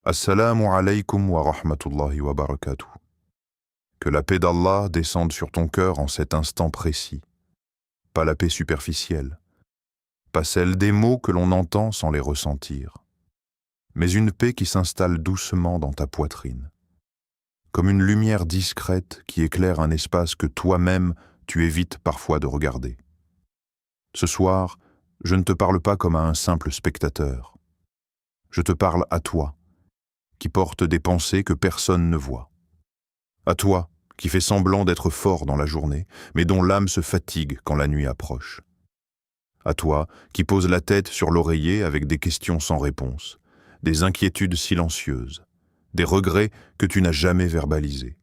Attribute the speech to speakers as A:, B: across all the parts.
A: Assalamu alaykum wa rahmatullahi wa barakatuh. Que la paix d'Allah descende sur ton cœur en cet instant précis. Pas la paix superficielle, pas celle des mots que l'on entend sans les ressentir, mais une paix qui s'installe doucement dans ta poitrine, comme une lumière discrète qui éclaire un espace que toi-même tu évites parfois de regarder. Ce soir, je ne te parle pas comme à un simple spectateur. Je te parle à toi, qui porte des pensées que personne ne voit. À toi, qui fais semblant d'être fort dans la journée, mais dont l'âme se fatigue quand la nuit approche. À toi, qui pose la tête sur l'oreiller avec des questions sans réponse, des inquiétudes silencieuses, des regrets que tu n'as jamais verbalisés.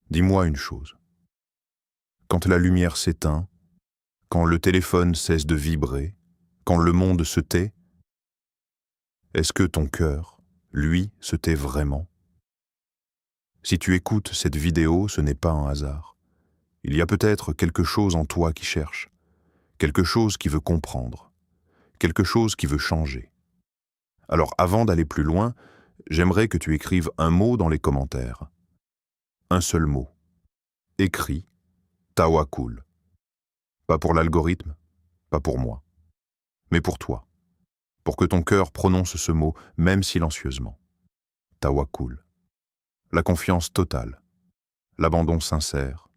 A: Dis-moi une chose. Quand la lumière s'éteint, quand le téléphone cesse de vibrer, quand le monde se tait, est-ce que ton cœur, lui, se tait vraiment? Si tu écoutes cette vidéo, ce n'est pas un hasard. Il y a peut-être quelque chose en toi qui cherche, quelque chose qui veut comprendre, quelque chose qui veut changer. Alors avant d'aller plus loin, j'aimerais que tu écrives un mot dans les commentaires. Un seul mot. Écris Tawakkul. Pas pour l'algorithme, pas pour moi, mais pour toi. Pour que ton cœur prononce ce mot, même silencieusement. Tawakkul. La confiance totale, l'abandon sincère,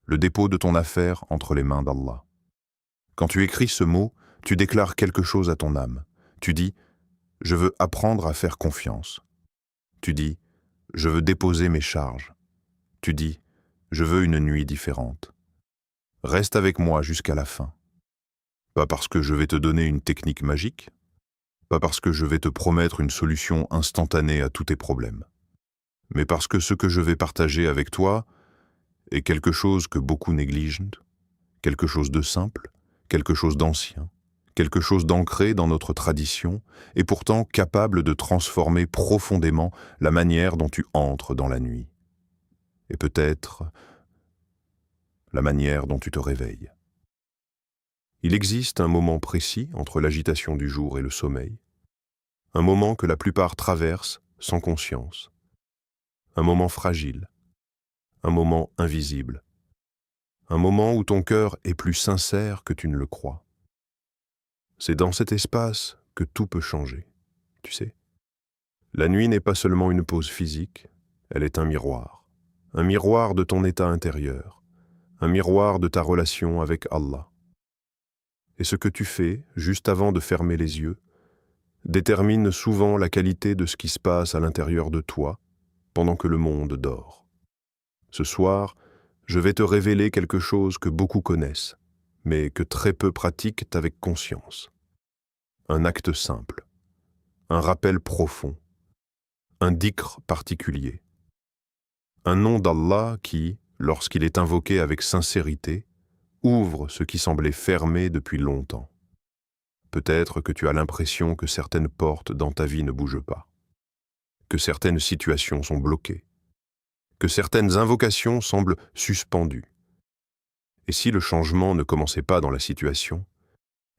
A: le dépôt de ton affaire entre les mains d'Allah. Quand tu écris ce mot, tu déclares quelque chose à ton âme. Tu dis « Je veux apprendre à faire confiance ». Tu dis « Je veux déposer mes charges ». Tu dis « Je veux une nuit différente ». Reste avec moi jusqu'à la fin. Pas parce que je vais te donner une technique magique, pas parce que je vais te promettre une solution instantanée à tous tes problèmes, mais parce que ce que je vais partager avec toi est quelque chose que beaucoup négligent, quelque chose de simple, quelque chose d'ancien, quelque chose d'ancré dans notre tradition, et pourtant capable de transformer profondément la manière dont tu entres dans la nuit. Et peut-être la manière dont tu te réveilles. Il existe un moment précis entre l'agitation du jour et le sommeil, un moment que la plupart traversent sans conscience, un moment fragile, un moment invisible, un moment où ton cœur est plus sincère que tu ne le crois. C'est dans cet espace que tout peut changer, tu sais. La nuit n'est pas seulement une pause physique, elle est un miroir de ton état intérieur, un miroir de ta relation avec Allah. Et ce que tu fais, juste avant de fermer les yeux, détermine souvent la qualité de ce qui se passe à l'intérieur de toi pendant que le monde dort. Ce soir, je vais te révéler quelque chose que beaucoup connaissent, mais que très peu pratiquent avec conscience. Un acte simple, un rappel profond, un dhikr particulier. Un nom d'Allah qui, lorsqu'il est invoqué avec sincérité, ouvre ce qui semblait fermé depuis longtemps. Peut-être que tu as l'impression que certaines portes dans ta vie ne bougent pas, que certaines situations sont bloquées, que certaines invocations semblent suspendues. Et si le changement ne commençait pas dans la situation,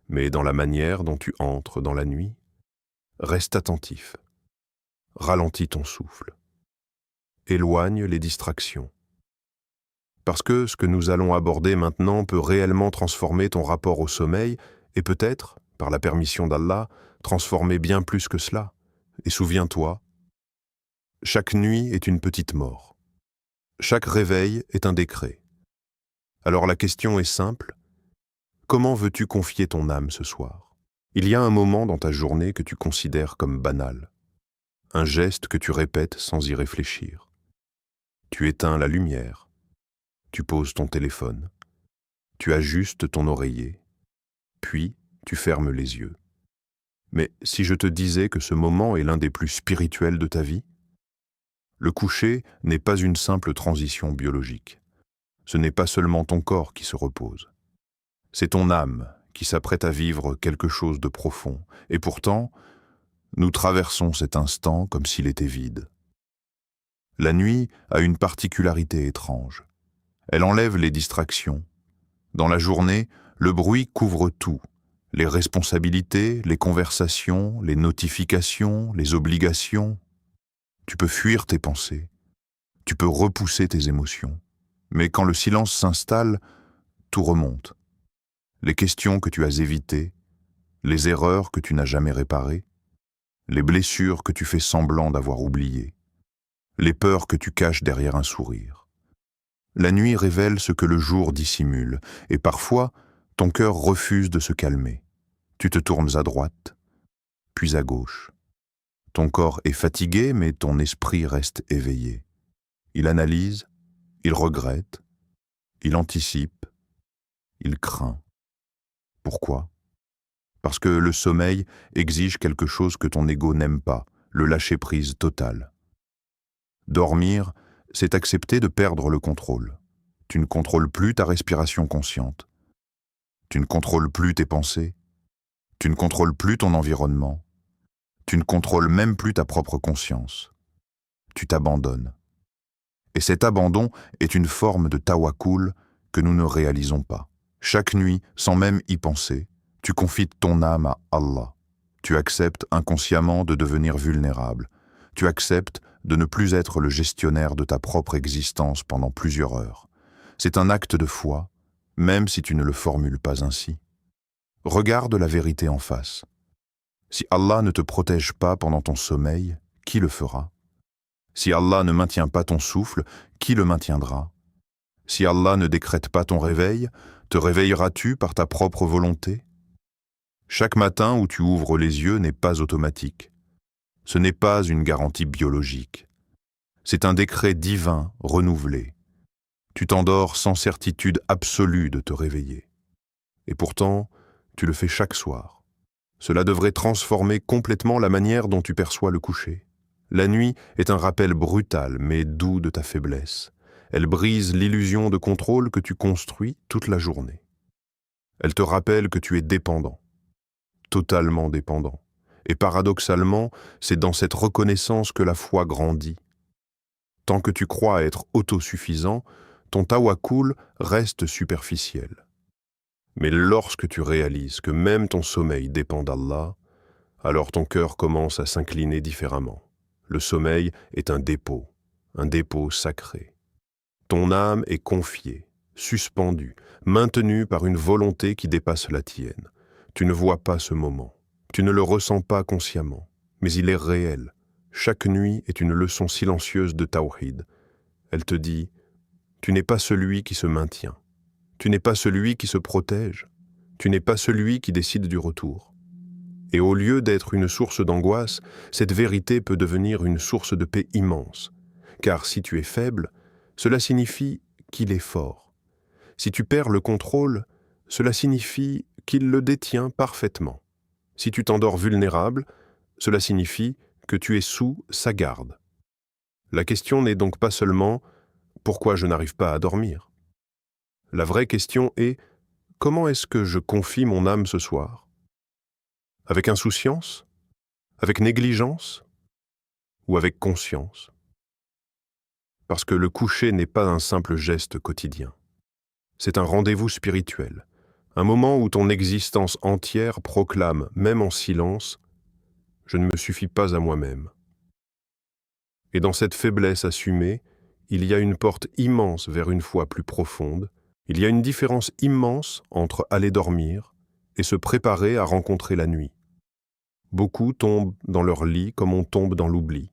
A: mais dans la manière dont tu entres dans la nuit, reste attentif, ralentis ton souffle, éloigne les distractions. Parce que ce que nous allons aborder maintenant peut réellement transformer ton rapport au sommeil et peut-être, par la permission d'Allah, transformer bien plus que cela. Et souviens-toi, chaque nuit est une petite mort. Chaque réveil est un décret. Alors la question est simple, comment veux-tu confier ton âme ce soir? Il y a un moment dans ta journée que tu considères comme banal, un geste que tu répètes sans y réfléchir. Tu éteins la lumière, tu poses ton téléphone, tu ajustes ton oreiller, puis tu fermes les yeux. Mais si je te disais que ce moment est l'un des plus spirituels de ta vie? Le coucher n'est pas une simple transition biologique. Ce n'est pas seulement ton corps qui se repose. C'est ton âme qui s'apprête à vivre quelque chose de profond. Et pourtant, nous traversons cet instant comme s'il était vide. La nuit a une particularité étrange. Elle enlève les distractions. Dans la journée, le bruit couvre tout. Les responsabilités, les conversations, les notifications, les obligations. Tu peux fuir tes pensées. Tu peux repousser tes émotions. Mais quand le silence s'installe, tout remonte. Les questions que tu as évitées, les erreurs que tu n'as jamais réparées, les blessures que tu fais semblant d'avoir oubliées, les peurs que tu caches derrière un sourire. La nuit révèle ce que le jour dissimule, et parfois, ton cœur refuse de se calmer. Tu te tournes à droite, puis à gauche. Ton corps est fatigué, mais ton esprit reste éveillé. Il analyse, il regrette, il anticipe, il craint. Pourquoi ? Parce que le sommeil exige quelque chose que ton ego n'aime pas, le lâcher-prise total. Dormir, c'est accepter de perdre le contrôle. Tu ne contrôles plus ta respiration consciente. Tu ne contrôles plus tes pensées. Tu ne contrôles plus ton environnement. Tu ne contrôles même plus ta propre conscience. Tu t'abandonnes. Et cet abandon est une forme de tawakkul que nous ne réalisons pas. Chaque nuit, sans même y penser, tu confies ton âme à Allah. Tu acceptes inconsciemment de devenir vulnérable. Tu acceptes de ne plus être le gestionnaire de ta propre existence pendant plusieurs heures. C'est un acte de foi, même si tu ne le formules pas ainsi. Regarde la vérité en face. Si Allah ne te protège pas pendant ton sommeil, qui le fera ? Si Allah ne maintient pas ton souffle, qui le maintiendra ? Si Allah ne décrète pas ton réveil, te réveilleras-tu par ta propre volonté ? Chaque matin où tu ouvres les yeux n'est pas automatique. Ce n'est pas une garantie biologique. C'est un décret divin renouvelé. Tu t'endors sans certitude absolue de te réveiller. Et pourtant, tu le fais chaque soir. Cela devrait transformer complètement la manière dont tu perçois le coucher. La nuit est un rappel brutal mais doux de ta faiblesse. Elle brise l'illusion de contrôle que tu construis toute la journée. Elle te rappelle que tu es dépendant, totalement dépendant. Et paradoxalement, c'est dans cette reconnaissance que la foi grandit. Tant que tu crois être autosuffisant, ton tawakkul reste superficiel. Mais lorsque tu réalises que même ton sommeil dépend d'Allah, alors ton cœur commence à s'incliner différemment. Le sommeil est un dépôt sacré. Ton âme est confiée, suspendue, maintenue par une volonté qui dépasse la tienne. Tu ne vois pas ce moment, tu ne le ressens pas consciemment, mais il est réel. Chaque nuit est une leçon silencieuse de tawhid. Elle te dit, tu n'es pas celui qui se maintient, tu n'es pas celui qui se protège, tu n'es pas celui qui décide du retour. Et au lieu d'être une source d'angoisse, cette vérité peut devenir une source de paix immense. Car si tu es faible, cela signifie qu'il est fort. Si tu perds le contrôle, cela signifie qu'il le détient parfaitement. Si tu t'endors vulnérable, cela signifie que tu es sous sa garde. La question n'est donc pas seulement « pourquoi je n'arrive pas à dormir ?» La vraie question est « comment est-ce que je confie mon âme ce soir ?» Avec insouciance ? Avec négligence ? Ou avec conscience ? Parce que le coucher n'est pas un simple geste quotidien. C'est un rendez-vous spirituel, un moment où ton existence entière proclame, même en silence, « je ne me suffis pas à moi-même ». Et dans cette faiblesse assumée, il y a une porte immense vers une foi plus profonde, il y a une différence immense entre aller dormir et se préparer à rencontrer la nuit. Beaucoup tombent dans leur lit comme on tombe dans l'oubli.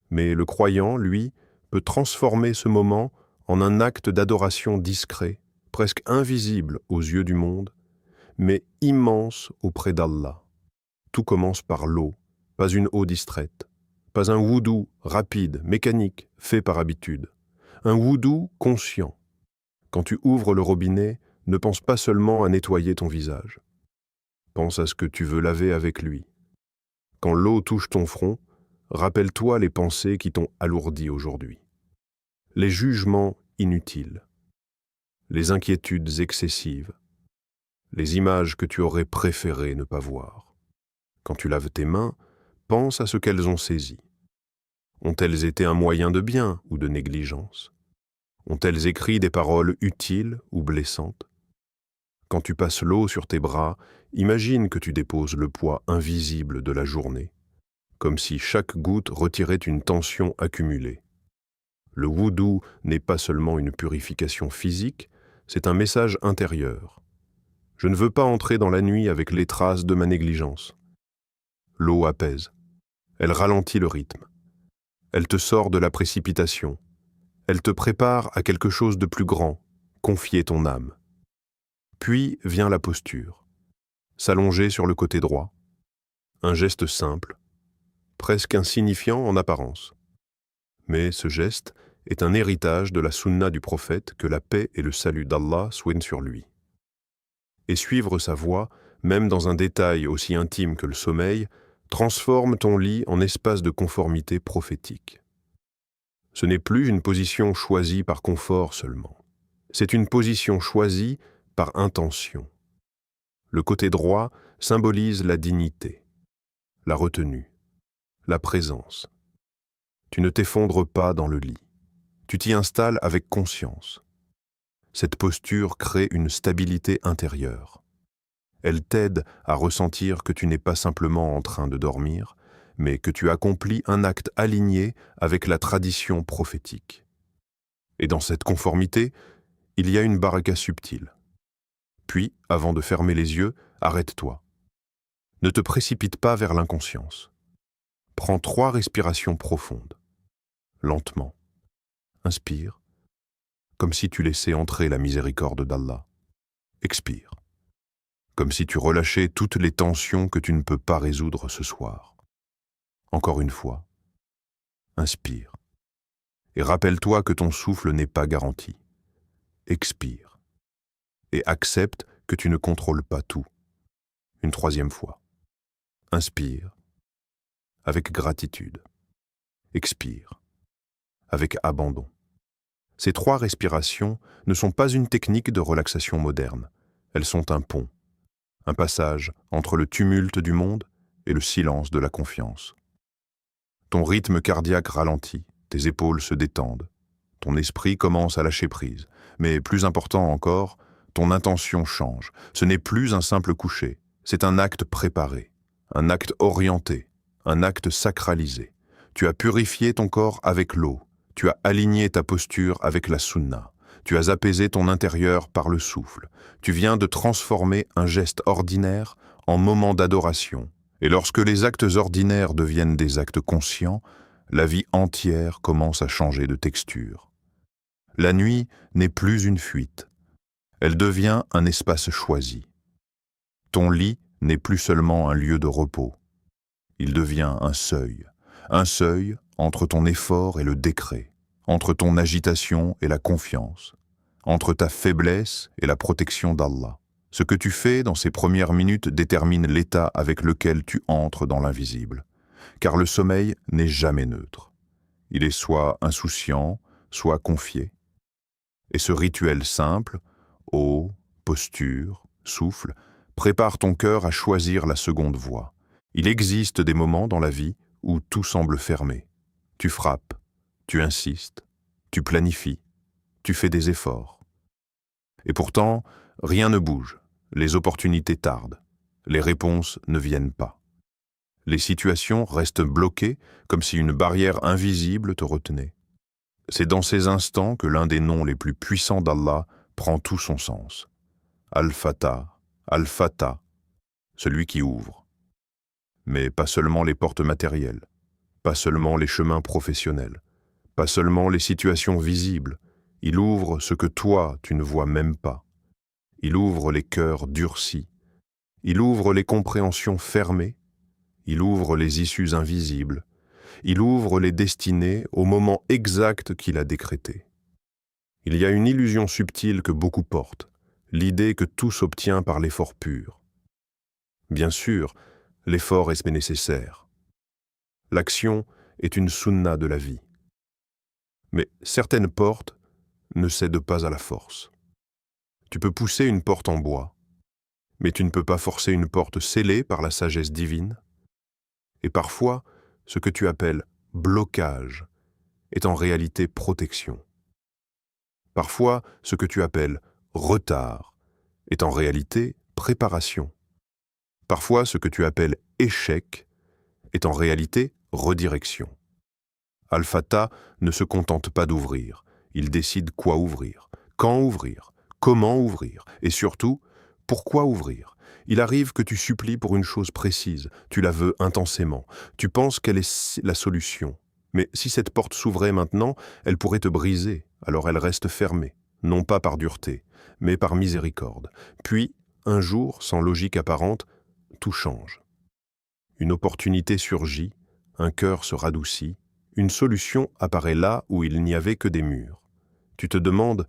A: Mais le croyant, lui, peut transformer ce moment en un acte d'adoration discret, presque invisible aux yeux du monde, mais immense auprès d'Allah. Tout commence par l'eau, pas une eau distraite, pas un wudu rapide, mécanique, fait par habitude. Un wudu conscient. Quand tu ouvres le robinet, ne pense pas seulement à nettoyer ton visage. Pense à ce que tu veux laver avec lui. Quand l'eau touche ton front, rappelle-toi les pensées qui t'ont alourdi aujourd'hui. Les jugements inutiles, les inquiétudes excessives, les images que tu aurais préféré ne pas voir. Quand tu laves tes mains, pense à ce qu'elles ont saisi. Ont-elles été un moyen de bien ou de négligence ? Ont-elles écrit des paroles utiles ou blessantes ? Quand tu passes l'eau sur tes bras, imagine que tu déposes le poids invisible de la journée, comme si chaque goutte retirait une tension accumulée. Le wudu n'est pas seulement une purification physique, c'est un message intérieur. Je ne veux pas entrer dans la nuit avec les traces de ma négligence. L'eau apaise. Elle ralentit le rythme. Elle te sort de la précipitation. Elle te prépare à quelque chose de plus grand, confier ton âme. Puis vient la posture. S'allonger sur le côté droit. Un geste simple, presque insignifiant en apparence. Mais ce geste est un héritage de la sunna du prophète, que la paix et le salut d'Allah soient sur lui. Et suivre sa voie, même dans un détail aussi intime que le sommeil, transforme ton lit en espace de conformité prophétique. Ce n'est plus une position choisie par confort seulement. C'est une position choisie par intention. Le côté droit symbolise la dignité, la retenue, la présence. Tu ne t'effondres pas dans le lit. Tu t'y installes avec conscience. Cette posture crée une stabilité intérieure. Elle t'aide à ressentir que tu n'es pas simplement en train de dormir, mais que tu accomplis un acte aligné avec la tradition prophétique. Et dans cette conformité, il y a une baraka subtile. Puis, avant de fermer les yeux, arrête-toi. Ne te précipite pas vers l'inconscience. Prends 3 respirations profondes. Lentement. Inspire, comme si tu laissais entrer la miséricorde d'Allah. Expire, comme si tu relâchais toutes les tensions que tu ne peux pas résoudre ce soir. Encore une fois, inspire. Et rappelle-toi que ton souffle n'est pas garanti. Expire. Et accepte que tu ne contrôles pas tout. Une 3e fois. Inspire, avec gratitude. Expire, avec abandon. Ces 3 respirations ne sont pas une technique de relaxation moderne. Elles sont un pont, un passage entre le tumulte du monde et le silence de la confiance. Ton rythme cardiaque ralentit, tes épaules se détendent, ton esprit commence à lâcher prise. Mais plus important encore, ton intention change. Ce n'est plus un simple coucher, c'est un acte préparé, un acte orienté, un acte sacralisé. Tu as purifié ton corps avec l'eau, tu as aligné ta posture avec la sunna, tu as apaisé ton intérieur par le souffle, tu viens de transformer un geste ordinaire en moment d'adoration. Et lorsque les actes ordinaires deviennent des actes conscients, la vie entière commence à changer de texture. La nuit n'est plus une fuite, elle devient un espace choisi. Ton lit n'est plus seulement un lieu de repos, il devient un seuil entre ton effort et le décret, entre ton agitation et la confiance, entre ta faiblesse et la protection d'Allah. Ce que tu fais dans ces premières minutes détermine l'état avec lequel tu entres dans l'invisible, car le sommeil n'est jamais neutre. Il est soit insouciant, soit confié. Et ce rituel simple, eau, posture, souffle, prépare ton cœur à choisir la seconde voie. Il existe des moments dans la vie où tout semble fermé. Tu frappes, tu insistes, tu planifies, tu fais des efforts. Et pourtant, rien ne bouge, les opportunités tardent, les réponses ne viennent pas. Les situations restent bloquées comme si une barrière invisible te retenait. C'est dans ces instants que l'un des noms les plus puissants d'Allah prend tout son sens. Al-Fatah, Al-Fatah, celui qui ouvre. Mais pas seulement les portes matérielles, pas seulement les chemins professionnels, pas seulement les situations visibles. Il ouvre ce que toi, tu ne vois même pas. Il ouvre les cœurs durcis. Il ouvre les compréhensions fermées. Il ouvre les issues invisibles. Il ouvre les destinées au moment exact qu'il a décrété. Il y a une illusion subtile que beaucoup portent, l'idée que tout s'obtient par l'effort pur. Bien sûr, l'effort est nécessaire. L'action est une sunna de la vie. Mais certaines portes ne cèdent pas à la force. Tu peux pousser une porte en bois, mais tu ne peux pas forcer une porte scellée par la sagesse divine. Et parfois, ce que tu appelles blocage est en réalité protection. Parfois, ce que tu appelles retard est en réalité préparation. Parfois, ce que tu appelles échec est en réalité redirection. Al-Fatah ne se contente pas d'ouvrir, il décide quoi ouvrir, quand ouvrir, comment ouvrir, et surtout, pourquoi ouvrir. Il arrive que tu supplies pour une chose précise, tu la veux intensément, tu penses qu'elle est la solution. Mais si cette porte s'ouvrait maintenant, elle pourrait te briser, alors elle reste fermée, non pas par dureté, mais par miséricorde. Puis, un jour, sans logique apparente, tout change. Une opportunité surgit, un cœur se radoucit, une solution apparaît là où il n'y avait que des murs. Tu te demandes,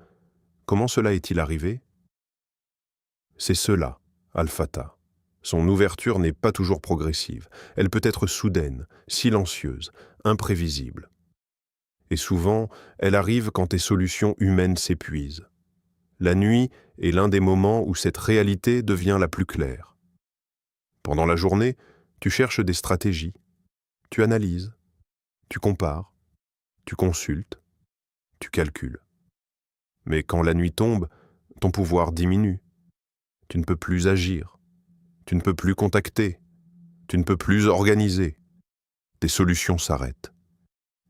A: comment cela est-il arrivé? C'est cela, Al-Fatah. Son ouverture n'est pas toujours progressive. Elle peut être soudaine, silencieuse, imprévisible. Et souvent, elle arrive quand tes solutions humaines s'épuisent. La nuit est l'un des moments où cette réalité devient la plus claire. Pendant la journée, tu cherches des stratégies, tu analyses, tu compares, tu consultes, tu calcules. Mais quand la nuit tombe, ton pouvoir diminue. Tu ne peux plus agir, tu ne peux plus contacter, tu ne peux plus organiser. Tes solutions s'arrêtent.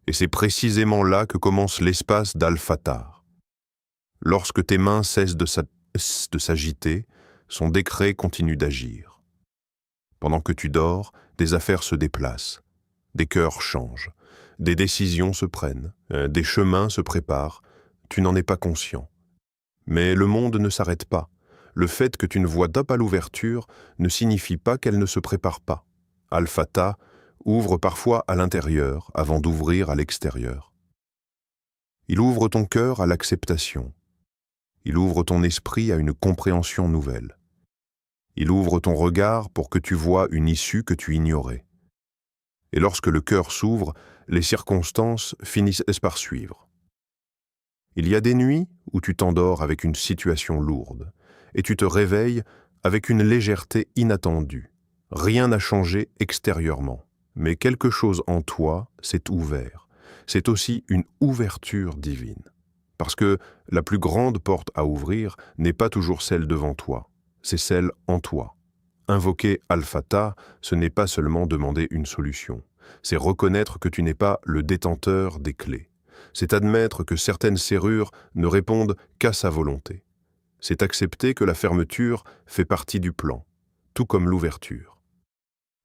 A: Et c'est précisément là que commence l'espace d'Al-Fatah. Lorsque tes mains cessent de s'agiter, son décret continue d'agir. Pendant que tu dors, des affaires se déplacent, des cœurs changent, des décisions se prennent, des chemins se préparent, tu n'en es pas conscient. Mais le monde ne s'arrête pas. Le fait que tu ne vois pas l'ouverture ne signifie pas qu'elle ne se prépare pas. Al-Fatah ouvre parfois à l'intérieur avant d'ouvrir à l'extérieur. Il ouvre ton cœur à l'acceptation. Il ouvre ton esprit à une compréhension nouvelle. Il ouvre ton regard pour que tu vois une issue que tu ignorais. Et lorsque le cœur s'ouvre, les circonstances finissent par suivre. Il y a des nuits où tu t'endors avec une situation lourde, et tu te réveilles avec une légèreté inattendue. Rien n'a changé extérieurement, mais quelque chose en toi s'est ouvert. C'est aussi une ouverture divine. Parce que la plus grande porte à ouvrir n'est pas toujours celle devant toi, c'est celle en toi. Invoquer Al-Fatah, ce n'est pas seulement demander une solution, c'est reconnaître que tu n'es pas le détenteur des clés. C'est admettre que certaines serrures ne répondent qu'à sa volonté. C'est accepter que la fermeture fait partie du plan, tout comme l'ouverture.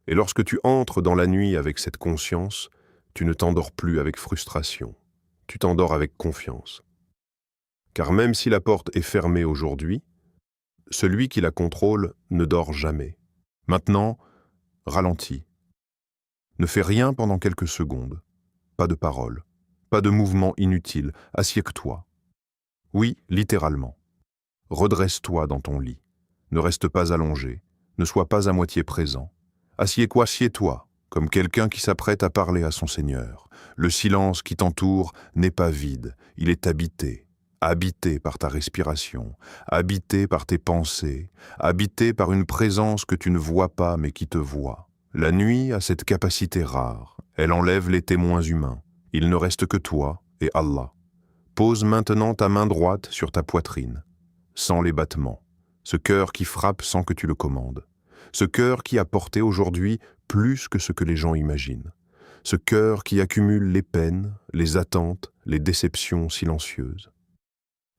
A: Et lorsque tu entres dans la nuit avec cette conscience, tu ne t'endors plus avec frustration, tu t'endors avec confiance. Car même si la porte est fermée aujourd'hui, celui qui la contrôle ne dort jamais. Maintenant, ralentis. Ne fais rien pendant quelques secondes. Pas de parole, pas de mouvement inutile. Assieds-toi. Oui, littéralement. Redresse-toi dans ton lit. Ne reste pas allongé. Ne sois pas à moitié présent. Assieds-toi, comme quelqu'un qui s'apprête à parler à son Seigneur. Le silence qui t'entoure n'est pas vide, il est habité. Habité par ta respiration, habité par tes pensées, habité par une présence que tu ne vois pas mais qui te voit. La nuit a cette capacité rare, elle enlève les témoins humains. Il ne reste que toi et Allah. Pose maintenant ta main droite sur ta poitrine, sans les battements, ce cœur qui frappe sans que tu le commandes, ce cœur qui a porté aujourd'hui plus que ce que les gens imaginent, ce cœur qui accumule les peines, les attentes, les déceptions silencieuses.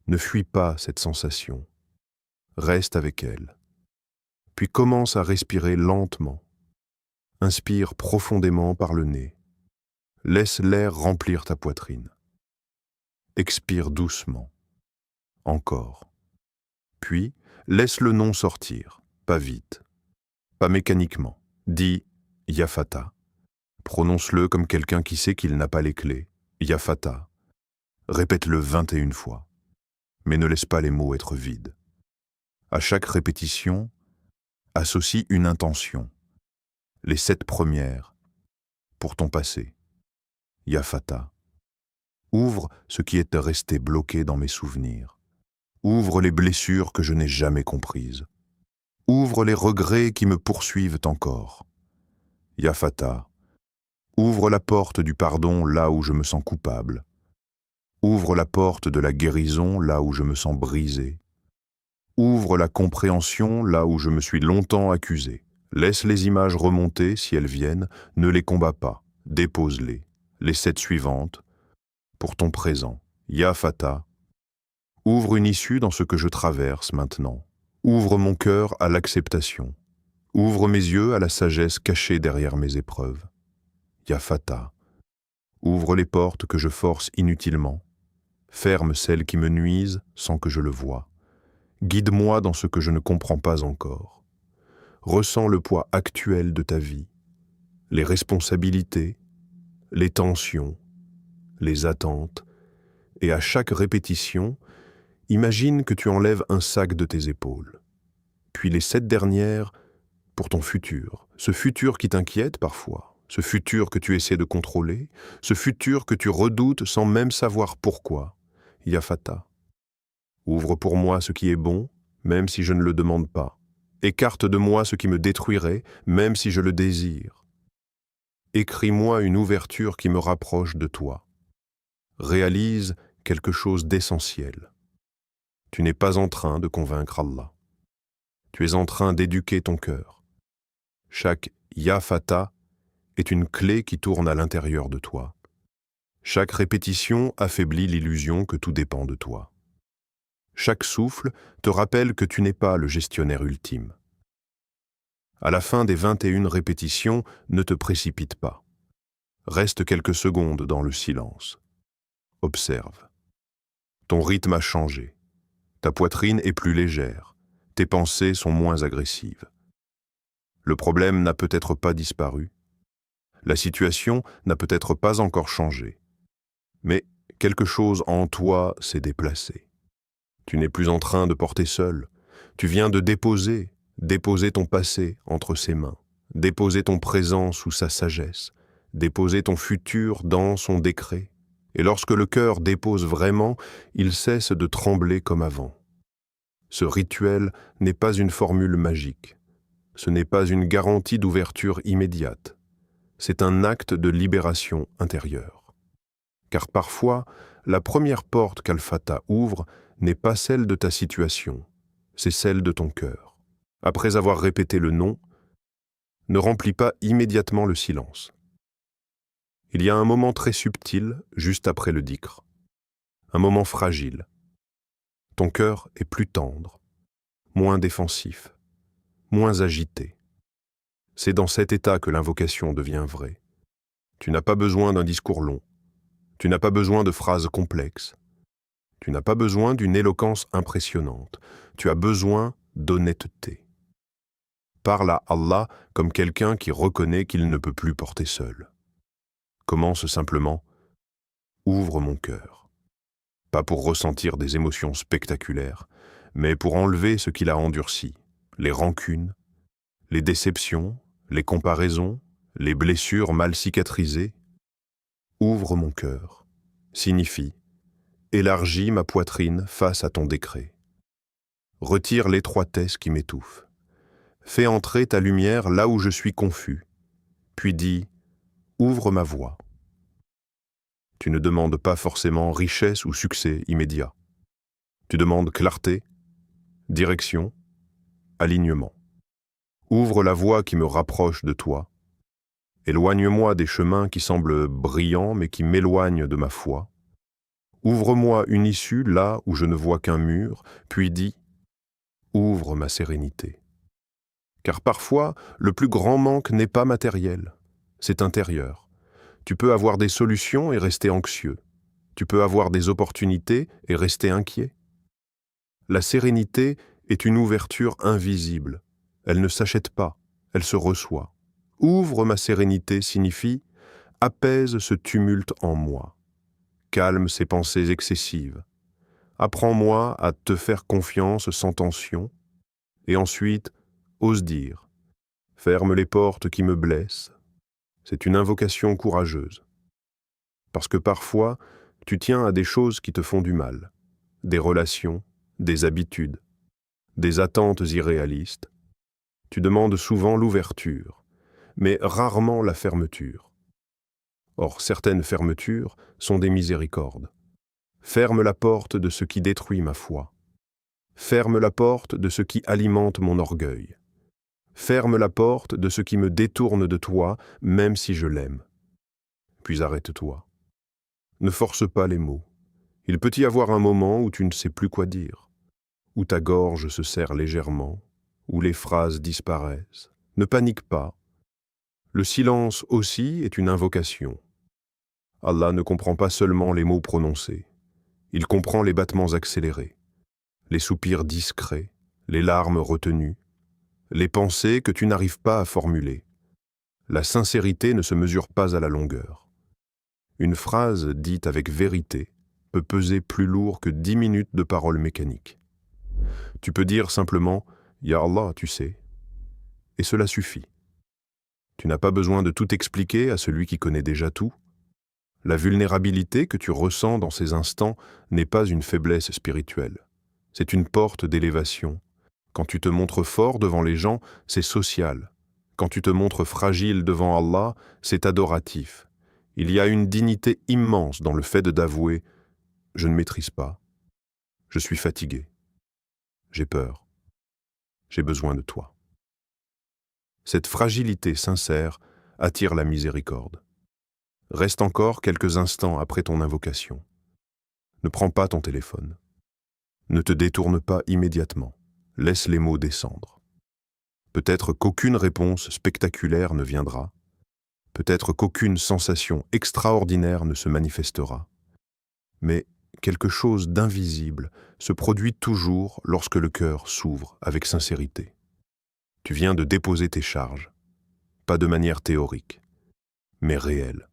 A: Ne fuis pas cette sensation. Reste avec elle. Puis commence à respirer lentement. Inspire profondément par le nez. Laisse l'air remplir ta poitrine. Expire doucement. Encore. Puis, laisse le nom sortir, pas vite, pas mécaniquement. Dis « Ya Fatah ». Prononce-le comme quelqu'un qui sait qu'il n'a pas les clés. « Ya Fatah ». Répète-le 21 fois. Mais ne laisse pas les mots être vides. À chaque répétition, associe une intention. Les 7 premières, pour ton passé. Ya Fatah. Ouvre ce qui est resté bloqué dans mes souvenirs. Ouvre les blessures que je n'ai jamais comprises. Ouvre les regrets qui me poursuivent encore. Ya Fatah. Ouvre la porte du pardon là où je me sens coupable. Ouvre la porte de la guérison là où je me sens brisé. Ouvre la compréhension là où je me suis longtemps accusé. Laisse les images remonter si elles viennent, ne les combats pas, dépose-les. Les 7 suivantes, pour ton présent. Ya Fata, ouvre une issue dans ce que je traverse maintenant. Ouvre mon cœur à l'acceptation. Ouvre mes yeux à la sagesse cachée derrière mes épreuves. Ya Fata, ouvre les portes que je force inutilement. Ferme celles qui me nuisent sans que je le voie. Guide-moi dans ce que je ne comprends pas encore. Ressens le poids actuel de ta vie, les responsabilités, les tensions, les attentes, et à chaque répétition, imagine que tu enlèves un sac de tes épaules. Puis les 7 dernières pour ton futur, ce futur qui t'inquiète parfois, ce futur que tu essaies de contrôler, ce futur que tu redoutes sans même savoir pourquoi. Ya Fata, ouvre pour moi ce qui est bon, même si je ne le demande pas. Écarte de moi ce qui me détruirait, même si je le désire. Écris-moi une ouverture qui me rapproche de toi. Réalise quelque chose d'essentiel. Tu n'es pas en train de convaincre Allah. Tu es en train d'éduquer ton cœur. Chaque Ya Fata est une clé qui tourne à l'intérieur de toi. Chaque répétition affaiblit l'illusion que tout dépend de toi. Chaque souffle te rappelle que tu n'es pas le gestionnaire ultime. À la fin des 21 répétitions, ne te précipite pas. Reste quelques secondes dans le silence. Observe. Ton rythme a changé. Ta poitrine est plus légère. Tes pensées sont moins agressives. Le problème n'a peut-être pas disparu. La situation n'a peut-être pas encore changé. Mais quelque chose en toi s'est déplacé. Tu n'es plus en train de porter seul. Tu viens de déposer ton passé entre ses mains, déposer ton présent sous sa sagesse, déposer ton futur dans son décret. Et lorsque le cœur dépose vraiment, il cesse de trembler comme avant. Ce rituel n'est pas une formule magique. Ce n'est pas une garantie d'ouverture immédiate. C'est un acte de libération intérieure. Car parfois, la première porte qu'Al-Fata ouvre n'est pas celle de ta situation, c'est celle de ton cœur. Après avoir répété le nom, ne remplis pas immédiatement le silence. Il y a un moment très subtil juste après le dhikr, un moment fragile. Ton cœur est plus tendre, moins défensif, moins agité. C'est dans cet état que l'invocation devient vraie. Tu n'as pas besoin d'un discours long, tu n'as pas besoin de phrases complexes, tu n'as pas besoin d'une éloquence impressionnante, tu as besoin d'honnêteté. Parle à Allah comme quelqu'un qui reconnaît qu'il ne peut plus porter seul. Commence simplement « Ouvre mon cœur ». Pas pour ressentir des émotions spectaculaires, mais pour enlever ce qu'il a endurci, les rancunes, les déceptions, les comparaisons, les blessures mal cicatrisées. Ouvre mon cœur signifie élargis ma poitrine face à ton décret. Retire l'étroitesse qui m'étouffe. Fais entrer ta lumière là où je suis confus. Puis dis ouvre ma voie. Tu ne demandes pas forcément richesse ou succès immédiat. Tu demandes clarté, direction, alignement. Ouvre la voie qui me rapproche de toi. Éloigne-moi des chemins qui semblent brillants mais qui m'éloignent de ma foi. Ouvre-moi une issue là où je ne vois qu'un mur, puis dis « Ouvre ma sérénité ». Car parfois, le plus grand manque n'est pas matériel, c'est intérieur. Tu peux avoir des solutions et rester anxieux. Tu peux avoir des opportunités et rester inquiet. La sérénité est une ouverture invisible. Elle ne s'achète pas, elle se reçoit. Ouvre ma sérénité signifie apaise ce tumulte en moi. Calme ces pensées excessives. Apprends-moi à te faire confiance sans tension. Et ensuite, ose dire. Ferme les portes qui me blessent. C'est une invocation courageuse. Parce que parfois, tu tiens à des choses qui te font du mal. Des relations, des habitudes, des attentes irréalistes. Tu demandes souvent l'ouverture, mais rarement la fermeture. Or, certaines fermetures sont des miséricordes. Ferme la porte de ce qui détruit ma foi.
B: Ferme la porte de ce qui alimente mon orgueil. Ferme la porte de ce qui me détourne de toi, même si je l'aime. Puis arrête-toi. Ne force pas les mots. Il peut y avoir un moment où tu ne sais plus quoi dire, où ta gorge se serre légèrement, où les phrases disparaissent. Ne panique pas. Le silence aussi est une invocation. Allah ne comprend pas seulement les mots prononcés. Il comprend les battements accélérés, les soupirs discrets, les larmes retenues, les pensées que tu n'arrives pas à formuler. La sincérité ne se mesure pas à la longueur. Une phrase dite avec vérité peut peser plus lourd que 10 minutes de paroles mécaniques. Tu peux dire simplement « Ya Allah, tu sais », et cela suffit. Tu n'as pas besoin de tout expliquer à celui qui connaît déjà tout. La vulnérabilité que tu ressens dans ces instants n'est pas une faiblesse spirituelle. C'est une porte d'élévation. Quand tu te montres fort devant les gens, c'est social. Quand tu te montres fragile devant Allah, c'est adoratif. Il y a une dignité immense dans le fait d'avouer « Je ne maîtrise pas. Je suis fatigué. J'ai peur. J'ai besoin de toi. » Cette fragilité sincère attire la miséricorde. Reste encore quelques instants après ton invocation. Ne prends pas ton téléphone. Ne te détourne pas immédiatement. Laisse les mots descendre. Peut-être qu'aucune réponse spectaculaire ne viendra. Peut-être qu'aucune sensation extraordinaire ne se manifestera. Mais quelque chose d'invisible se produit toujours lorsque le cœur s'ouvre avec sincérité. Tu viens de déposer tes charges, pas de manière théorique, mais réelle.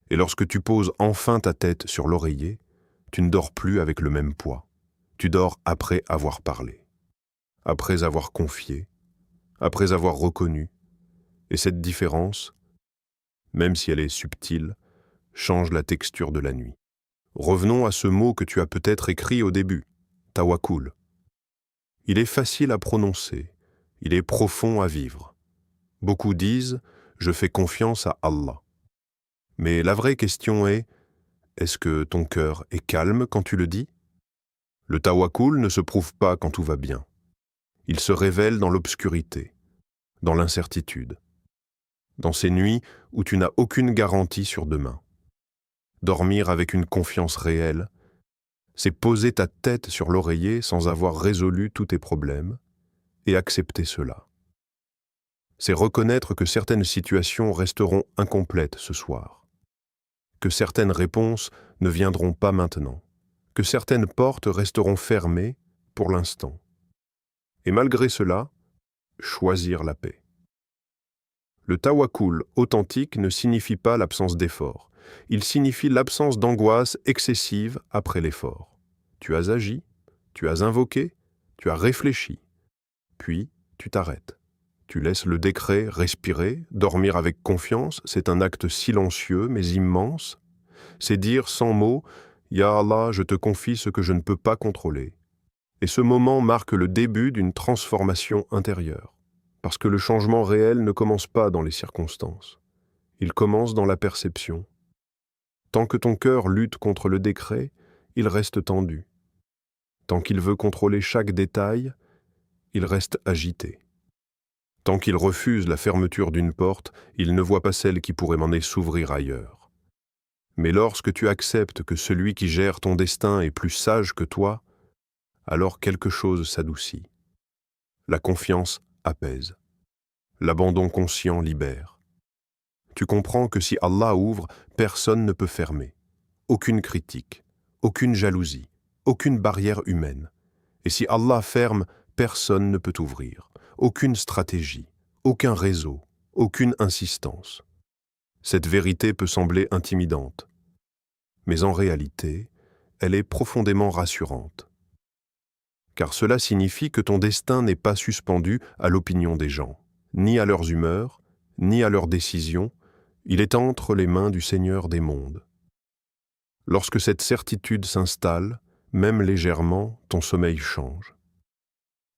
B: Et lorsque tu poses enfin ta tête sur l'oreiller, tu ne dors plus avec le même poids. Tu dors après avoir parlé, après avoir confié, après avoir reconnu. Et cette différence, même si elle est subtile, change la texture de la nuit. Revenons à ce mot que tu as peut-être écrit au début, tawakkul. Il est facile à prononcer, il est profond à vivre. Beaucoup disent « je fais confiance à Allah ». Mais la vraie question est-ce que ton cœur est calme quand tu le dis? Le tawakkul ne se prouve pas quand tout va bien. Il se révèle dans l'obscurité, dans l'incertitude, dans ces nuits où tu n'as aucune garantie sur demain. Dormir avec une confiance réelle, c'est poser ta tête sur l'oreiller sans avoir résolu tous tes problèmes et accepter cela. C'est reconnaître que certaines situations resteront incomplètes ce soir, que certaines réponses ne viendront pas maintenant, que certaines portes resteront fermées pour l'instant. Et malgré cela, choisir la paix. Le tawakkul authentique ne signifie pas l'absence d'effort. Il signifie l'absence d'angoisse excessive après l'effort. Tu as agi, tu as invoqué, tu as réfléchi, puis tu t'arrêtes. Tu laisses le décret respirer, dormir avec confiance, c'est un acte silencieux mais immense. C'est dire sans mots « Ya Allah, je te confie ce que je ne peux pas contrôler ». Et ce moment marque le début d'une transformation intérieure, parce que le changement réel ne commence pas dans les circonstances. Il commence dans la perception. Tant que ton cœur lutte contre le décret, il reste tendu. Tant qu'il veut contrôler chaque détail, il reste agité. Tant qu'il refuse la fermeture d'une porte, il ne voit pas celle qui pourrait m'en s'ouvrir ailleurs. Mais lorsque tu acceptes que celui qui gère ton destin est plus sage que toi, alors quelque chose s'adoucit. La confiance apaise. L'abandon conscient libère. Tu comprends que si Allah ouvre, personne ne peut fermer. Aucune critique, aucune jalousie, aucune barrière humaine. Et si Allah ferme, personne ne peut ouvrir. Aucune stratégie, aucun réseau, aucune insistance. Cette vérité peut sembler intimidante, mais en réalité, elle est profondément rassurante. Car cela signifie que ton destin n'est pas suspendu à l'opinion des gens, ni à leurs humeurs, ni à leurs décisions, il est entre les mains du Seigneur des mondes. Lorsque cette certitude s'installe, même légèrement, ton sommeil change.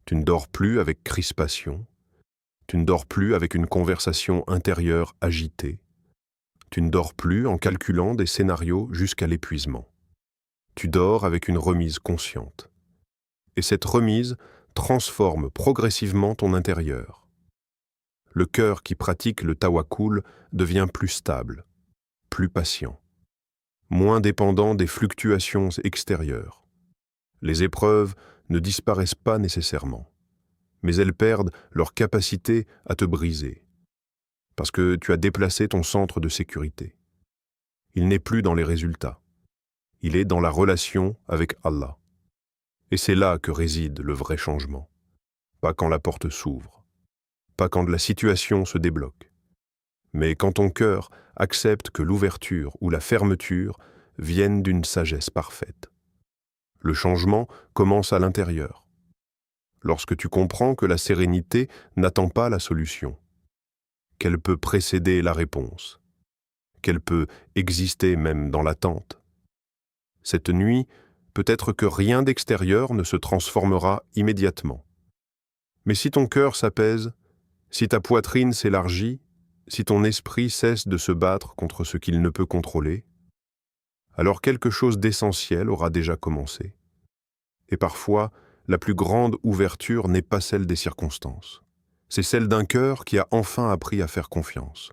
B: Tu ne dors plus avec crispation, tu ne dors plus avec une conversation intérieure agitée, tu ne dors plus en calculant des scénarios jusqu'à l'épuisement. Tu dors avec une remise consciente. Et cette remise transforme progressivement ton intérieur. Le cœur qui pratique le tawakkul devient plus stable, plus patient, moins dépendant des fluctuations extérieures. Les épreuves ne disparaissent pas nécessairement, mais elles perdent leur capacité à te briser, parce que tu as déplacé ton centre de sécurité. Il n'est plus dans les résultats, il est dans la relation avec Allah. Et c'est là que réside le vrai changement, pas quand la porte s'ouvre, pas quand la situation se débloque, mais quand ton cœur accepte que l'ouverture ou la fermeture viennent d'une sagesse parfaite. Le changement commence à l'intérieur, lorsque tu comprends que la sérénité n'attend pas la solution, qu'elle peut précéder la réponse, qu'elle peut exister même dans l'attente. Cette nuit, peut-être que rien d'extérieur ne se transformera immédiatement. Mais si ton cœur s'apaise, si ta poitrine s'élargit, si ton esprit cesse de se battre contre ce qu'il ne peut contrôler, alors quelque chose d'essentiel aura déjà commencé. Et parfois, la plus grande ouverture n'est pas celle des circonstances. C'est celle d'un cœur qui a enfin appris à faire confiance.